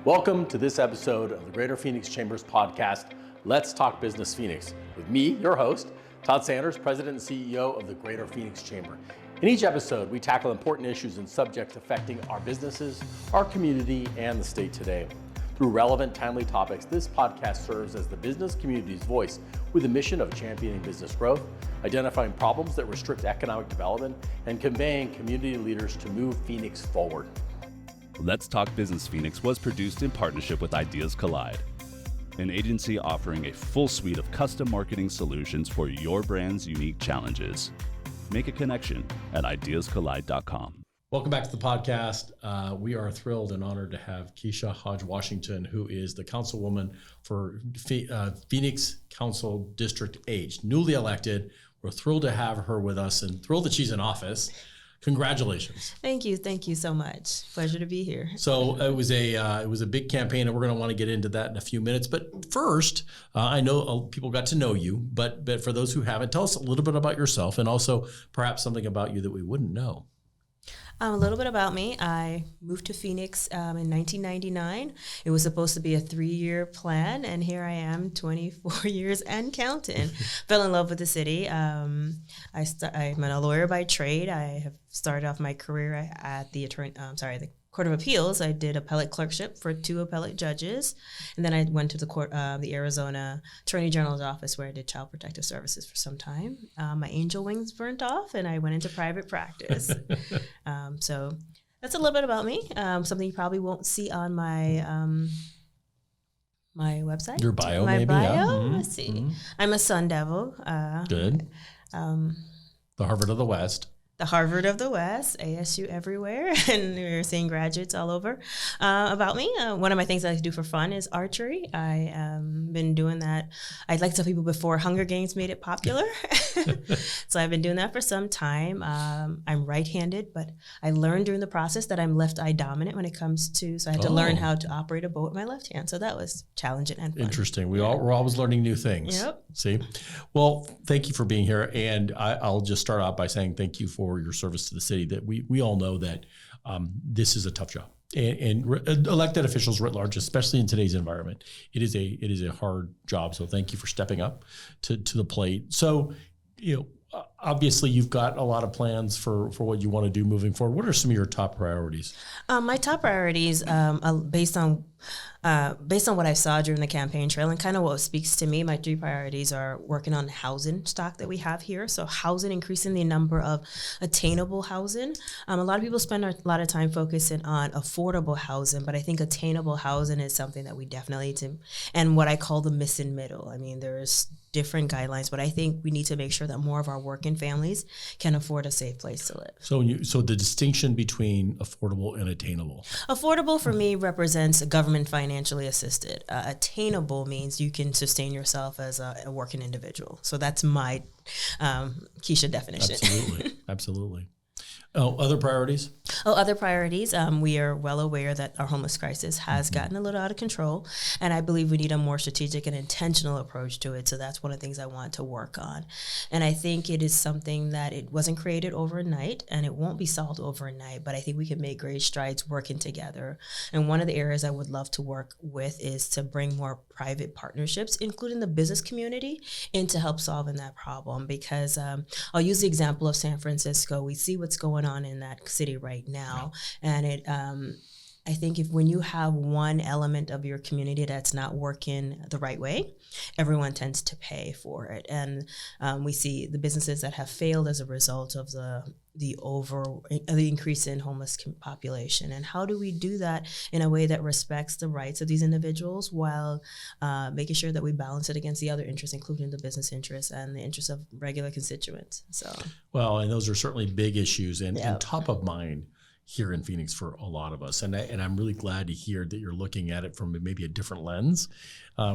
Welcome to this episode of the Greater Phoenix Chamber's podcast, Let's Talk Business Phoenix, with me, your host, Todd Sanders, President and CEO of the Greater Phoenix Chamber. In each episode, we tackle important issues and subjects affecting our businesses, our community, and the state today. Through relevant, timely topics, this podcast serves as the business community's voice with the mission of championing business growth, identifying problems that restrict economic development, and conveying community leaders to move Phoenix forward. Let's Talk Business Phoenix was produced in partnership with Ideas Collide, an agency offering a full suite of custom marketing solutions for your brand's unique challenges. Make a connection at ideascollide.com. Welcome back to the podcast. We are thrilled and honored to have Kesha Hodge Washington, who is the Councilwoman for Phoenix Council District H, newly elected. We're thrilled to have her with us and thrilled that she's in office. Congratulations. Thank you so much. Pleasure to be here. So it was a big campaign, and we're going to want to get into that in a few minutes. But first, I know people got to know you, but for those who haven't, tell us a little bit about yourself and also perhaps something about you that we wouldn't know. A little bit about me. I moved to Phoenix in 1999. It was supposed to be a 3-year plan, and here I am, 24 years and counting. Fell in love with the city. I'm a lawyer by trade. I have started off my career at the Court of Appeals. I did appellate clerkship for 2 appellate judges, and then I went to the Arizona Attorney General's office where I did child protective services for some time. My angel wings burnt off, and I went into private practice. So that's a little bit about me. Something you probably won't see on my my website. Your bio, my maybe. bio. Yeah. Mm-hmm. Let's see. I'm a Sun Devil. Good. The Harvard of the West. The Harvard of the West, ASU everywhere, and we're seeing graduates all over. About me, one of my things I like to do for fun is archery. I been doing that. I'd like to tell people before Hunger Games made it popular. So I've been doing that for some time. I'm right-handed, but I learned during the process that I'm left eye dominant when it comes to, so I had to learn how to operate a bow with my left hand. So that was challenging and fun. Interesting. We're always learning new things. Yep. See? Well, thank you for being here. And I'll just start out by saying thank you for your service to the city. That we all know that this is a tough job, and elected officials writ large, especially in today's environment, it is a hard job. So thank you for stepping up to the plate. So, obviously you've got a lot of plans for what you want to do moving forward. What are some of your top priorities? My top priorities, based on what I saw during the campaign trail and kind of what speaks to me, my 3 priorities are working on housing stock that we have here. So housing, increasing the number of attainable housing. A lot of people spend a lot of time focusing on affordable housing, but I think attainable housing is something that we definitely need to, and what I call the missing middle. I mean, there's different guidelines, but I think we need to make sure that more of our working families can afford a safe place to live. So the distinction between affordable and attainable. Affordable for me represents government financially assisted. Attainable means you can sustain yourself as a working individual. So that's my Kesha definition. Absolutely. Oh, other priorities? Other priorities. We are well aware that our homeless crisis has gotten a little out of control, and I believe we need a more strategic and intentional approach to it. So that's one of the things I want to work on. And I think it is something that it wasn't created overnight, and it won't be solved overnight, but I think we can make great strides working together. And one of the areas I would love to work with is to bring more private partnerships, including the business community, into help solving that problem. Because I'll use the example of San Francisco. We see what's going on in that city right now, and it I think when you have one element of your community that's not working the right way, everyone tends to pay for it. And we see the businesses that have failed as a result of the increase in homeless population. And how do we do that in a way that respects the rights of these individuals while making sure that we balance it against the other interests, including the business interests and the interests of regular constituents? Well, and those are certainly big issues and top of mind here in Phoenix for a lot of us. And I'm really glad to hear that you're looking at it from maybe a different lens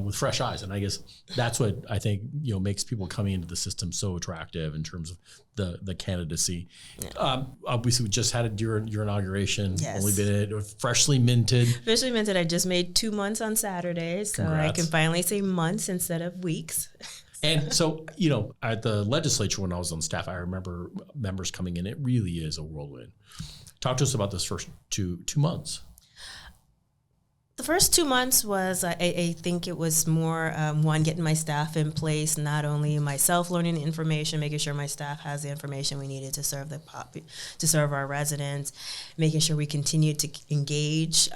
with fresh eyes. And I guess that's what I think, makes people coming into the system so attractive in terms of the candidacy. Yeah. Obviously, we just had your inauguration. Yes. Only been freshly minted. Freshly minted. I just made 2 months on Saturday. So Congrats. I can finally say months instead of weeks. And so, at the legislature when I was on staff, I remember members coming in. It really is a whirlwind. Talk to us about this first two months. The first 2 months was, I think it was more, one, getting my staff in place, not only myself learning the information, making sure my staff has the information we needed to serve to serve our residents, making sure we continued to engage,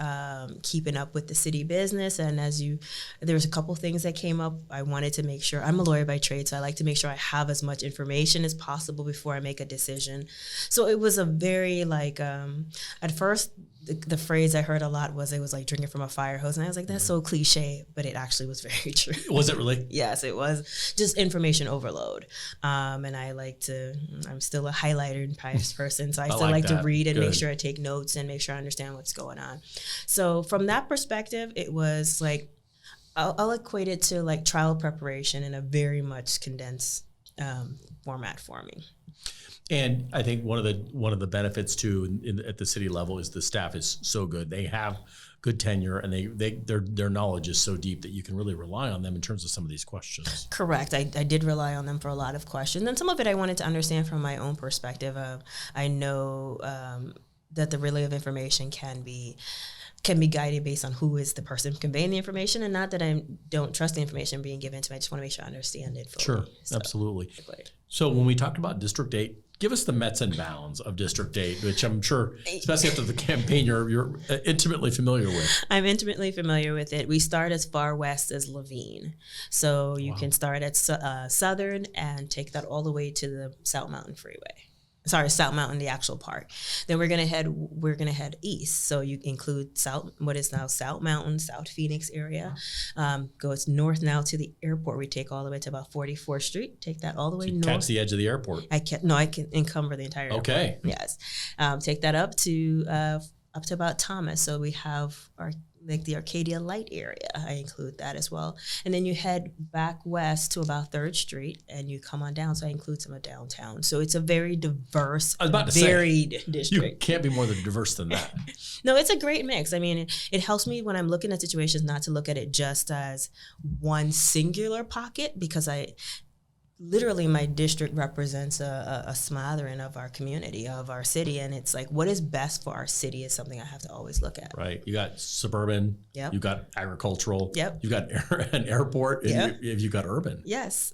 keeping up with the city business. And there was a couple things that came up. I wanted to make sure, I'm a lawyer by trade, so I like to make sure I have as much information as possible before I make a decision. So it was a very, at first, the phrase I heard a lot was, it was like drinking from a fire hose. And I was like, that's so cliche, but it actually was very true. Was it really? Yes, it was just information overload. And I'm still a highlighter and pious person. So I still like to read and make sure I take notes and make sure I understand what's going on. So from that perspective, it was like, I'll equate it to like trial preparation in a very much condensed format for me. And I think one of the benefits too at the city level is the staff is so good. They have good tenure, and their knowledge is so deep that you can really rely on them in terms of some of these questions. Correct. I did rely on them for a lot of questions, and some of it I wanted to understand from my own perspective. I know that the relay of information can be guided based on who is the person conveying the information, and not that I don't trust the information being given to me. I just want to make sure I understand it fully. Sure, so, absolutely. So when we talked about District 8, give us the Mets and bounds of District 8, which I'm sure, especially after the campaign, you're intimately familiar with. I'm intimately familiar with it. We start as far west as Levine. So you can start at Southern and take that all the way to the South Mountain Freeway. Sorry, South Mountain, the actual park. Then we're gonna head east. So you include what is now South Mountain, South Phoenix area. Goes north now to the airport. We take all the way to about 44th Street. Take that all the way north. Catch the edge of the airport. I can encumber the entire airport. Okay. Yes. Take that up to about Thomas. So we have the Arcadia Light area. I include that as well. And then you head back west to about 3rd Street and you come on down. So I include some of downtown. So it's a very diverse, varied district. You can't be more diverse than that. No, it's a great mix. I mean, it helps me when I'm looking at situations not to look at it just as one singular pocket, because literally my district represents a smattering of our community, of our city. And it's like, what is best for our city is something I have to always look at. Right. You got suburban, yep. You got agricultural, yep. You got an airport, and yep. you got urban. Yes.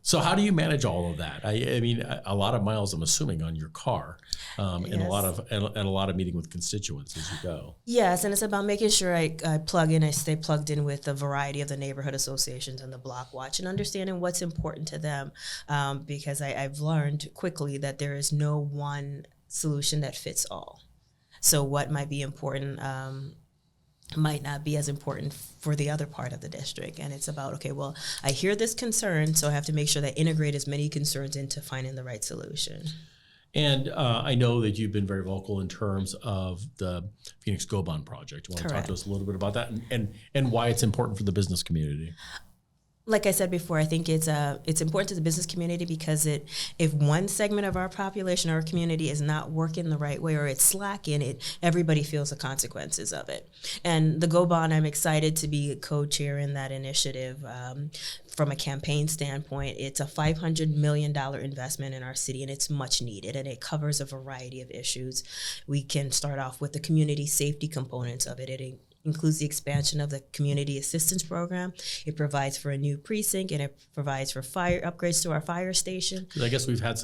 So how do you manage all of that? I mean, a lot of miles, I'm assuming, on your car, and yes. a lot of meeting with constituents as you go. Yes, and it's about making sure I plug in, I stay plugged in with the variety of the neighborhood associations and the block watch, and understanding what's important to them, because I've learned quickly that there is no one solution that fits all. So what might be important might not be as important for the other part of the district. And it's about, okay, well, I hear this concern, so I have to make sure that I integrate as many concerns into finding the right solution. And I know that you've been very vocal in terms of the Phoenix Go Bond project. You want to talk to us a little bit about that and why it's important for the business community? Like I said before, I think it's important to the business community because if one segment of our population or our community is not working the right way or it's slacking, everybody feels the consequences of it. And the Go Bond, I'm excited to be co-chair in that initiative. From a campaign standpoint, it's a $500 million investment in our city, and it's much needed, and it covers a variety of issues. We can start off with the community safety components of it. It includes the expansion of the community assistance program. It provides for a new precinct, and it provides for fire upgrades to our fire station. I guess we've had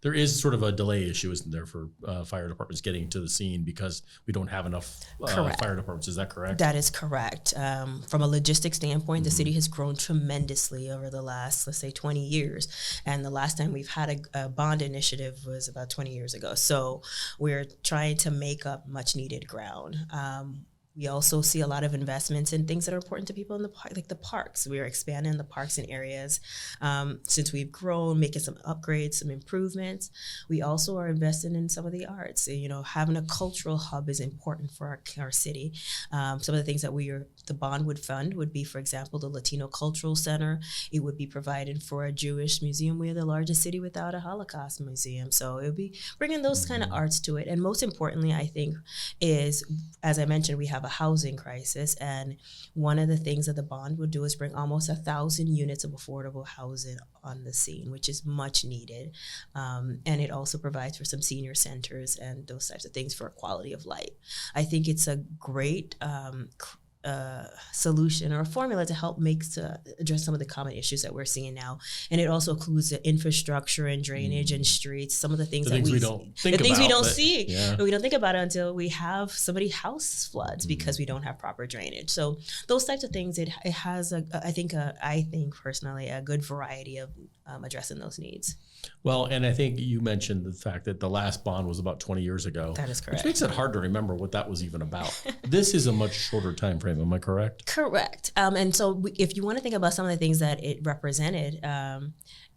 there is sort of a delay issue, isn't there, for fire departments getting to the scene because we don't have enough fire departments. Is that correct? That is correct. From a logistics standpoint, the city has grown tremendously over the last, let's say, 20 years. And the last time we've had a bond initiative was about 20 years ago. So we're trying to make up much needed ground. We also see a lot of investments in things that are important to people in the park, like the parks. We are expanding the parks and areas since we've grown, making some upgrades, some improvements. We also are investing in some of the arts. You know, having a cultural hub is important for our city. Some of the things that the bond would fund would be, for example, the Latino Cultural Center. It would be provided for a Jewish museum. We are the largest city without a Holocaust museum. So it would be bringing those kind of arts to it. And most importantly, I think, is, as I mentioned, we have a housing crisis. And one of the things that the bond will do is bring almost 1,000 units of affordable housing on the scene, which is much needed. And it also provides for some senior centers and those types of things for quality of life. I think it's a great solution or a formula to help address some of the common issues that we're seeing now. And it also includes the infrastructure and drainage and streets, some of the things we don't think about. We don't see. Yeah. We don't think about it until we have somebody's house floods because we don't have proper drainage. So those types of things, it has I think personally a good variety of addressing those needs. Well, and I think you mentioned the fact that the last bond was about 20 years ago. That is correct. Which makes it hard to remember what that was even about. This is a much shorter time frame. Am I correct? Correct. And so if you want to think about some of the things that it represented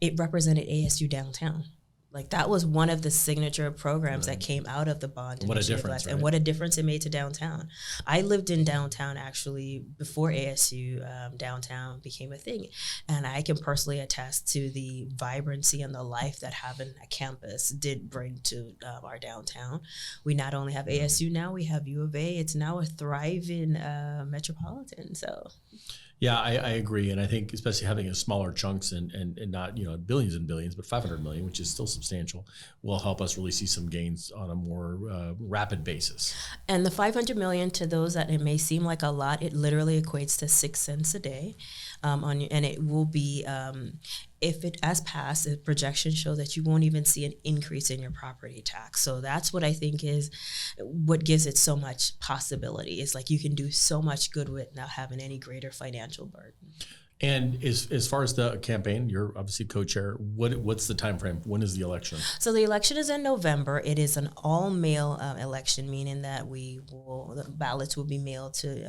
ASU downtown. Like that was one of the signature programs that came out of the bond. What a difference, right? And what a difference it made to downtown. I lived in downtown actually before ASU downtown became a thing. And I can personally attest to the vibrancy and the life that having a campus did bring to our downtown. We not only have ASU now, we have U of A. It's now a thriving metropolitan, so. Yeah, I agree. And I think especially having a smaller chunks and not, billions and billions, but 500 million, which is still substantial, will help us really see some gains on a more rapid basis. And the 500 million, to those that it may seem like a lot, it literally equates to 6 cents a day. And it will be, if it as passed, the projections show that you won't even see an increase in your property tax. So that's what I think is what gives it so much possibility. It's like you can do so much good without having any greater financial burden. And as far as the campaign, you're obviously co-chair. What's the time frame? When is the election? So the election is in November. It is an all-mail election, meaning that the ballots will be mailed to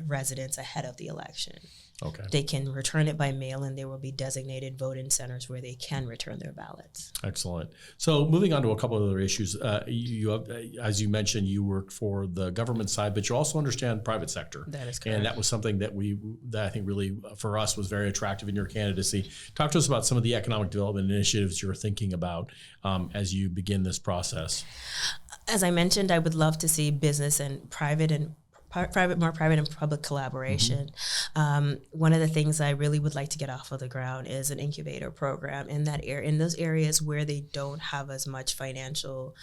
residents ahead of the election. Okay. They can return it by mail, and there will be designated voting centers where they can return their ballots. Excellent. So moving on to a couple of other issues, you have, as you mentioned, you work for the government side, but you also understand private sector. That is correct. And that was something that I think really for us was very attractive in your candidacy. Talk to us about some of the economic development initiatives you're thinking about as you begin this process. As I mentioned, I would love to see business and private and public collaboration. Mm-hmm. One of the things I really would like to get off of the ground is an incubator program in those areas where they don't have as much financial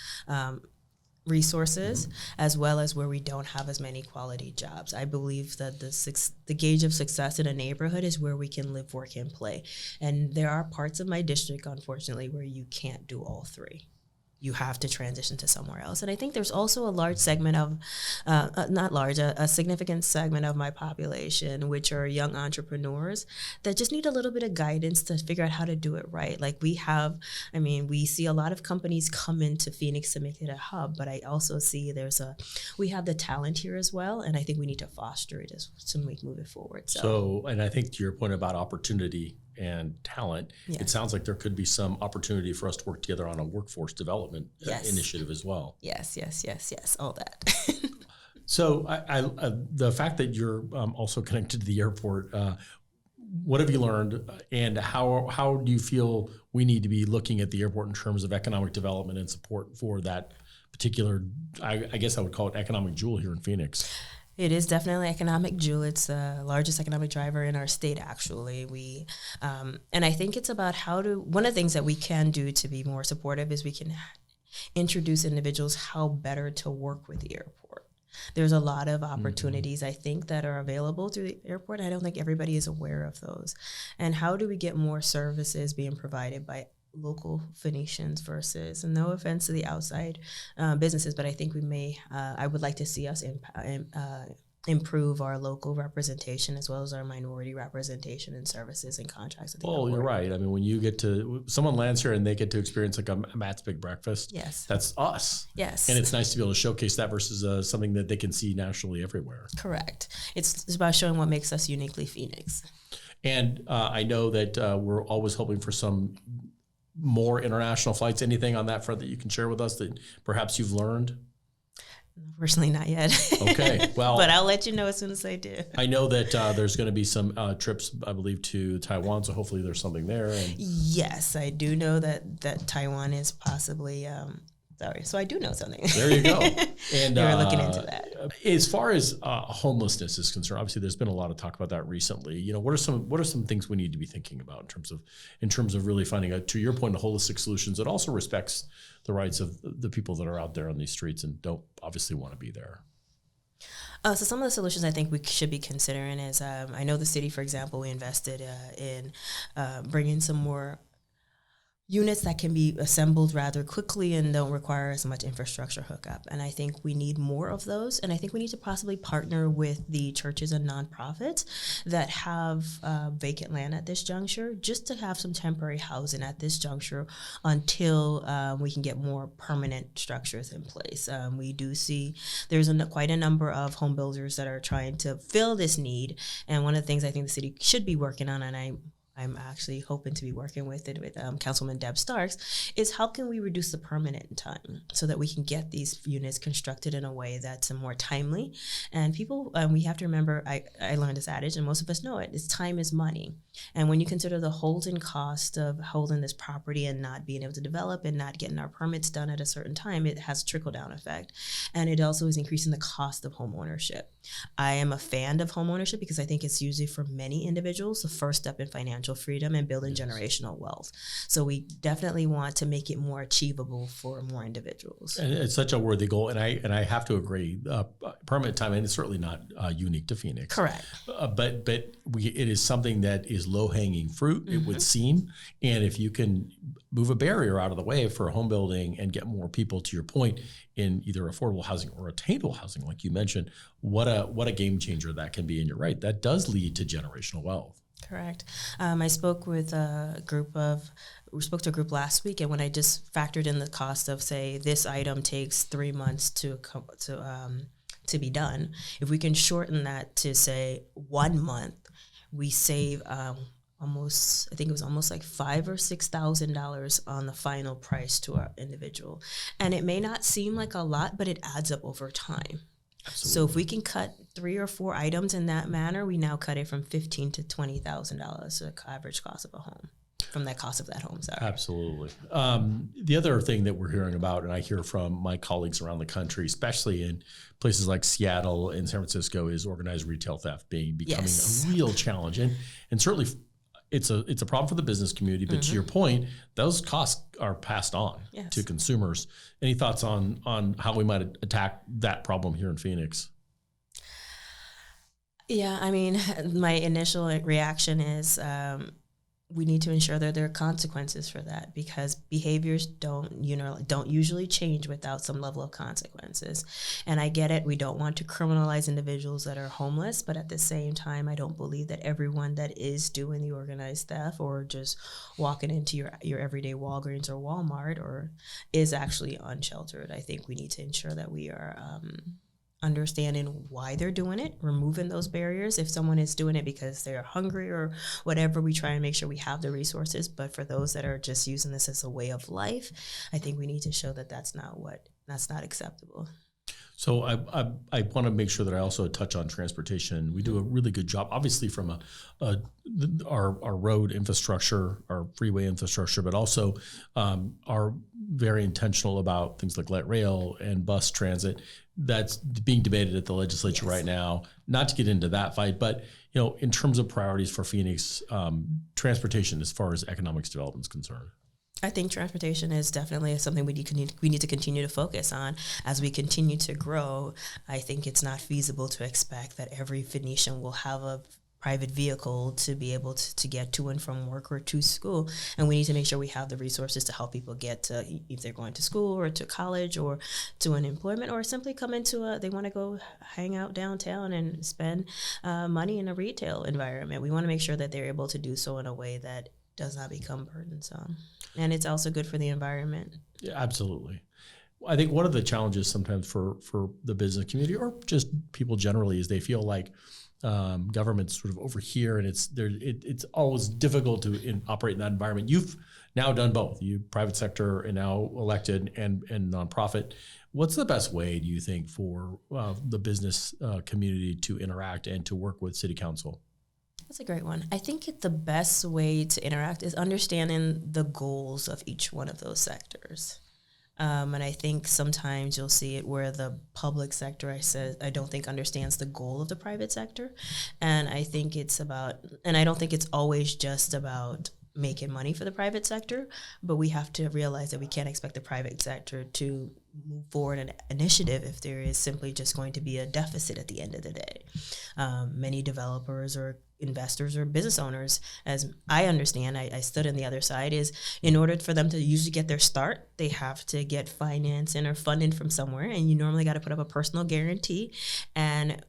resources, as well as where we don't have as many quality jobs. I believe that the gauge of success in a neighborhood is where we can live, work, and play. And there are parts of my district, unfortunately, where you can't do all three. You have to transition to somewhere else. And I think there's also a large segment of, a significant segment of my population, which are young entrepreneurs that just need a little bit of guidance to figure out how to do it right. Like we see a lot of companies come into Phoenix to make it a hub, but I also see we have the talent here as well. And I think we need to foster it to move it forward. So, and I think to your point about opportunity and talent, yes. It sounds like there could be some opportunity for us to work together on a workforce development initiative as well. Yes, all that. So the fact that you're also connected to the airport, what have you learned, and how do you feel we need to be looking at the airport in terms of economic development and support for that particular, I guess I would call it economic jewel here in Phoenix? It is definitely economic jewel. It's the largest economic driver in our state, actually. And I think it's about one of the things that we can do to be more supportive is we can introduce individuals how better to work with the airport. There's a lot of opportunities, I think, that are available through the airport. I don't think everybody is aware of those. And how do we get more services being provided by local Phoenicians versus, and no offense to the outside businesses, but I think I would like to see us improve our local representation as well as our minority representation in services and contracts. You're right. I mean, when someone lands here and they get to experience like a Matt's Big Breakfast, yes, that's us. Yes. And it's nice to be able to showcase that versus something that they can see nationally everywhere. Correct. It's about showing what makes us uniquely Phoenix. And I know that we're always hoping for some more international flights. Anything on that front that you can share with us that perhaps you've learned? Personally, not yet. Okay, well, but I'll let you know as soon as I do. I know that there's going to be some trips, I believe, to Taiwan, so hopefully there's something there. Yes, I do know that Taiwan is possibly Sorry. So I do know something. There you go. And we were looking into that. As far as homelessness is concerned, obviously there's been a lot of talk about that recently. What are some things we need to be thinking about in terms of really finding out, to your point, a holistic solutions that also respects the rights of the people that are out there on these streets and don't obviously want to be there? So some of the solutions I think we should be considering is, I know the city, for example, we invested in bringing some more units that can be assembled rather quickly and don't require as much infrastructure hookup. And I think we need more of those. And I think we need to possibly partner with the churches and nonprofits that have vacant land at this juncture, just to have some temporary housing at this juncture until we can get more permanent structures in place. We do see there's quite a number of home builders that are trying to fill this need. And one of the things I think the city should be working on, and I'm actually hoping to be working with Councilwoman Deb Starks, is how can we reduce the permanent time so that we can get these units constructed in a way that's more timely. And people, we have to remember, I learned this adage, and most of us know it, is time is money. And when you consider the holding cost of holding this property and not being able to develop and not getting our permits done at a certain time, it has a trickle-down effect. And it also is increasing the cost of home ownership. I am a fan of home ownership because I think it's usually, for many individuals, the first step in financial freedom and building generational wealth. So we definitely want to make it more achievable for more individuals. And it's such a worthy goal, and I have to agree. Permanent time, and it's certainly not unique to Phoenix. Correct. But it is something that is low hanging fruit. It would seem, and if you can move a barrier out of the way for home building and get more people, to your point, in either affordable housing or attainable housing, like you mentioned, what a game changer that can be. And you're right, that does lead to generational wealth. Correct. I spoke with a group last week, and when I just factored in the cost of, say, this item takes 3 months to be done, if we can shorten that to, say, 1 month, we save almost like $5,000 or $6,000 on the final price to our individual. And it may not seem like a lot, but it adds up over time. Absolutely. So if we can cut 3 or 4 items in that manner, we now cut it from $15,000 to $20,000, the average cost of a home, from that cost of that home. Sorry. Absolutely. The other thing that we're hearing about, and I hear from my colleagues around the country, especially in places like Seattle and San Francisco, is organized retail theft becoming a real challenge, and certainly it's a problem for the business community. But to your point, those costs are passed on to consumers. Any thoughts on how we might attack that problem here in Phoenix? Yeah, I mean, my initial reaction is we need to ensure that there are consequences for that, because behaviors don't usually change without some level of consequences. And I get it, we don't want to criminalize individuals that are homeless, but at the same time, I don't believe that everyone that is doing the organized theft or just walking into your everyday Walgreens or Walmart or is actually unsheltered. I think we need to ensure that we are understanding why they're doing it, removing those barriers. If someone is doing it because they're hungry or whatever, we try and make sure we have the resources. But for those that are just using this as a way of life, I think we need to show that that's not acceptable. So I want to make sure that I also touch on transportation. We do a really good job, obviously, from our road infrastructure, our freeway infrastructure, but also are very intentional about things like light rail and bus transit. That's being debated at the legislature right now. Not to get into that fight, but in terms of priorities for Phoenix, transportation as far as economic development is concerned. I think transportation is definitely something we need to continue to focus on as we continue to grow. I think it's not feasible to expect that every Phoenician will have a private vehicle to be able to get to and from work or to school. And we need to make sure we have the resources to help people get to, if they're going to school or to college or to an employment, or simply come into they want to go hang out downtown and spend money in a retail environment. We want to make sure that they're able to do so in a way that does not become burdensome. And it's also good for the environment. Yeah, absolutely. I think one of the challenges sometimes for the business community or just people generally is they feel like government's sort of over here, and it's always difficult to operate in that environment. You've now done both. You private sector and now elected and nonprofit. What's the best way, do you think, for the business community to interact and to work with city council? That's a great one. I think the best way to interact is understanding the goals of each one of those sectors. And I think sometimes you'll see it where the public sector, I don't think understands the goal of the private sector. And I think I don't think it's always just about making money for the private sector, but we have to realize that we can't expect the private sector to move forward an initiative if there is simply just going to be a deficit at the end of the day. Many developers or investors or business owners, as I understand, I stood on the other side, is in order for them to usually get their start, they have to get financing or funding from somewhere, and you normally got to put up a personal guarantee. And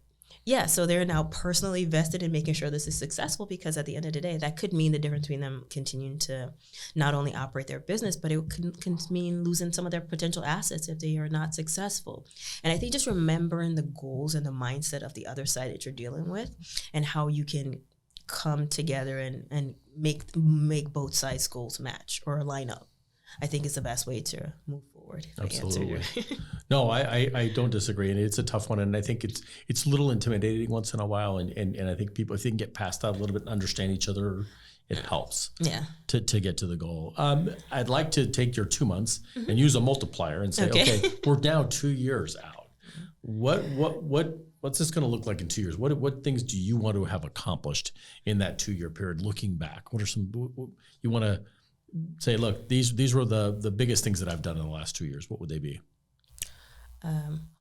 yeah, so they're now personally vested in making sure this is successful, because at the end of the day, that could mean the difference between them continuing to not only operate their business, but it can mean losing some of their potential assets if they are not successful. And I think just remembering the goals and the mindset of the other side that you're dealing with, and how you can come together and make both sides' goals match or line up, I think is the best way to move forward. Absolutely. No, I don't disagree. And it's a tough one. And I think it's a little intimidating once in a while. And I think people, if they can get past that a little bit and understand each other, it helps to get to the goal. I'd like to take your 2 months and use a multiplier and say, okay, we're now 2 years out. What's this going to look like in 2 years? What things do you want to have accomplished in that 2 year period? Looking back, what are some, you want to say, look, these were the biggest things that I've done in the last 2 years. What would they be?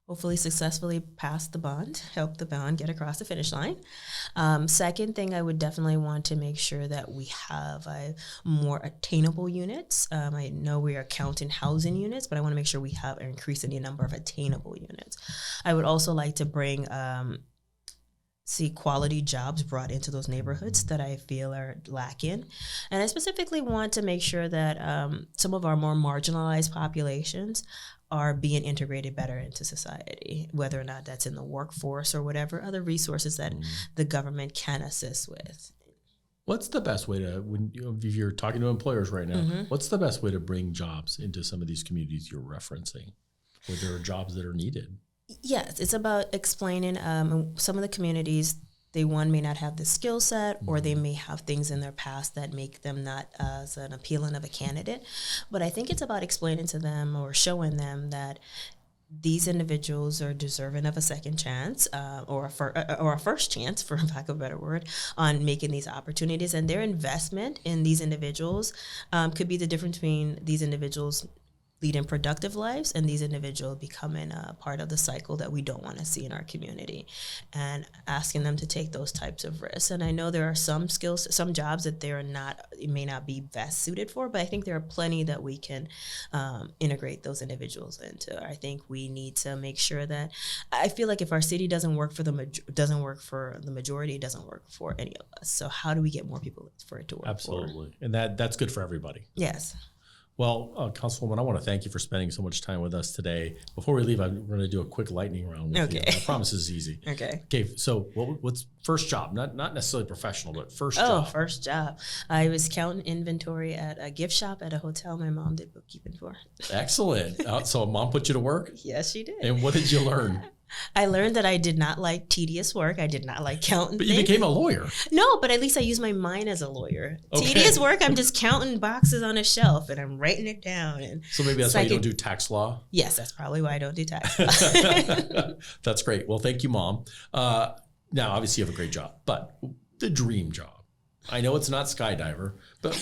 Hopefully successfully pass the bond, help the bond get across the finish line. Second thing, I would definitely want to make sure that we have more attainable units. I know we are counting housing units, but I want to make sure we have an increase in the number of attainable units. I would also like to bring see quality jobs brought into those neighborhoods that I feel are lacking. And I specifically want to make sure that some of our more marginalized populations are being integrated better into society, whether or not that's in the workforce or whatever other resources that the government can assist with. What's the best way to, if you're talking to employers right now, what's the best way to bring jobs into some of these communities you're referencing, where there are jobs that are needed? Yes, it's about explaining some of the communities, they may not have the skill set, or they may have things in their past that make them not as an appealing of a candidate. But I think it's about explaining to them or showing them that these individuals are deserving of a second chance or a first chance, for lack of a better word, on making these opportunities. And their investment in these individuals could be the difference between these individuals leading productive lives and these individuals becoming a part of the cycle that we don't want to see in our community, and asking them to take those types of risks. And I know there are some skills, some jobs that may not be best suited for, but I think there are plenty that we can integrate those individuals into. I think we need to make sure that, I feel like if our city doesn't work for the majority, it doesn't work for any of us. So how do we get more people for it to work? Absolutely. And that's good for everybody. Yes. Well, Councilwoman, I want to thank you for spending so much time with us today. Before we leave, I'm going to do a quick lightning round with you. I promise this is easy. Okay. So what's first job? Not necessarily professional, but first job. Oh, first job. I was counting inventory at a gift shop at a hotel my mom did bookkeeping for. Excellent. So mom put you to work? Yes, she did. And what did you learn? I learned that I did not like tedious work. I did not like counting But you became a lawyer. No, but at least I use my mind as a lawyer. Okay. Tedious work, I'm just counting boxes on a shelf and I'm writing it down. And so maybe that's why you don't do tax law? Yes, that's probably why I don't do tax law. That's great. Well, thank you, Mom. Now, obviously you have a great job, but the dream job. I know it's not skydiver, but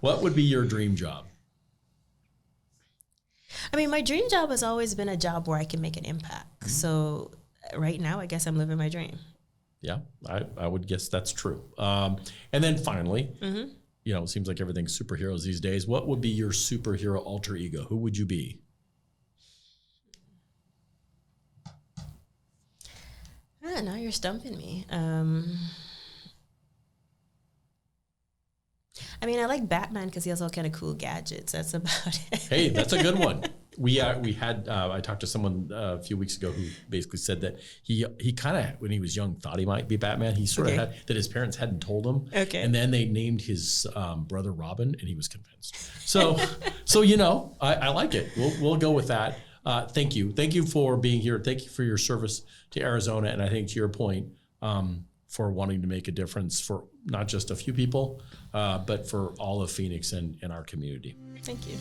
what would be your dream job? I mean, my dream job has always been a job where I can make an impact. So right now, I guess I'm living my dream. Yeah, I would guess that's true. And then finally, it seems like everything's superheroes these days. What would be your superhero alter ego? Who would you be? Now you're stumping me. I mean, I like Batman because he has all kind of cool gadgets. That's about it. Hey, that's a good one. We had I talked to someone a few weeks ago who basically said that he kind of, when he was young, thought he might be Batman. He sort of had that his parents hadn't told him. Okay. And then they named his brother Robin, and he was convinced. So I like it. We'll go with that. Thank you for being here. Thank you for your service to Arizona, and I think to your point, for wanting to make a difference for not just a few people, but for all of Phoenix and our community. Thank you.